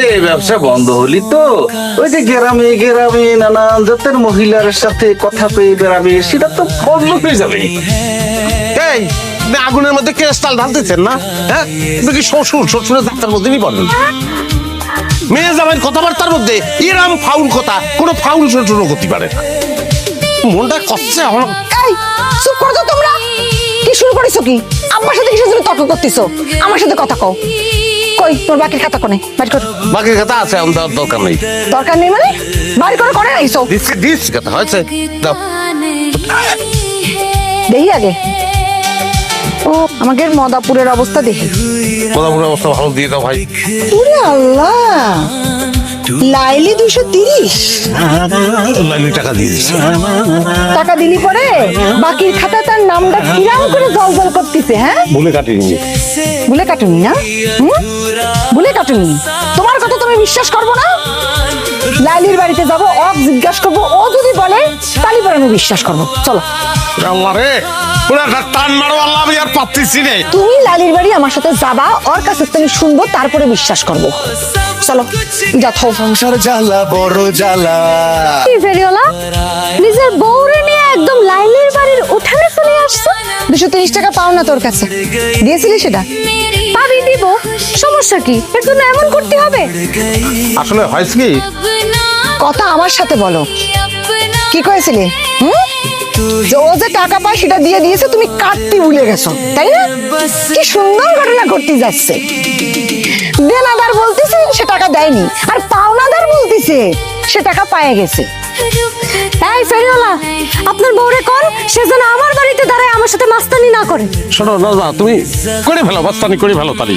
দেশে ব্যবসা বন্ধ হলি তো ওই যে গ্রামে গ্রামে নানান জাতের মহিলার সাথে কথা পেয়ে বেড়াবে, সেটা তো বন্ধ হয়ে যাবে। এই আপনি আগুনের মধ্যে ক্রিস্টাল ঢালতেছেন না? হ্যাঁ, আপনি কি শ্বশুরের যাত্রার মধ্যে নিয়ে পড়বেন? মেয়ে জামাইয়ের কথাবার্তার মধ্যে এরম ফাউল কথা কোনো ফাউল শ্বশুরও করতে পারে না। মনটা কষ্টে আমার। এই চুপ করো তো তোমরা। কি শুরু করেছো? কি আব্বার সাথে কিসের জন্য তর্ক করতেছো? আমার সাথে কথা কও। কই তোর বাকির খাতা কোনে? বাইর কর। বাকি কথা আছে, আমার দরকার নেই। দরকার নেই মানে? বাইর করে করে আইছো। দিস কথা হয়েছে দাও। দেখি আগে। ও আমাদের মদাপুরের অবস্থা দেখি। মদাপুরের অবস্থা ভালো দিয়ে দাও ভাই। ওরে আল্লাহ, লাইলি 230 লাইলি টাকা দিয়ে দিচ্ছে। টাকা দিলি পরে বাকির খাতা তার নামটা কিরাম করে জলজল করতেছে। হ্যাঁ বলে কাটিনি। ভুলে কাটুনি না? ভুলে কাটুনি। তোমার কথা তুমি বিশ্বাস করবো না? লাইলির বাড়িতে যাবো, অক জিজ্ঞাসা করবো, ও যদি বলে তাহলে পরে আমি বিশ্বাস করবো। চলো। আল্লাহ রে, পুরো টান মারো আল্লাহ, আমি আর পাচ্ছি না। তুমি লালির বাড়ি আমার সাথে যাবা, ওর কাছে তুমি শুনবো, তারপরে বিশ্বাস করবো। চলো যা। সংসার জ্বালা বড় জ্বালা। কি ফেরিওলা নিজের বউরে নিয়ে একদম লাইলির বাড়ির উঠানে চলে আসছে। 230 টাকা পাও না তোর কাছে? দিয়েছিলি সেটা? পাবি, দিব, সমস্যা কি? এর জন্য এমন করতে হবে? আসলে হয়েছে কি, কথা আমার সাথে বলো। কি কয়েছিলি? যে ও যে টাকা পায় সেটা দিয়ে দিয়েছে, তুমি কাটতে ভুলে গেছো, তাই না? কি সুন্দর ঘটনা ঘটতে যাচ্ছে। দেনাদার বলতেছে সে টাকা দেয়নি, আর পাওনাদার বলতেছে সে টাকা পায়ে গেছে। এই ফেরিওলা, আপনার বউরে কোন সে যেন আমার বাড়িতে দাঁড়ায় আমার সাথে মাস্তানি না করে। শোনো না, তুমি করে ফেলো, বাস্তানি করে ফেলো তালি।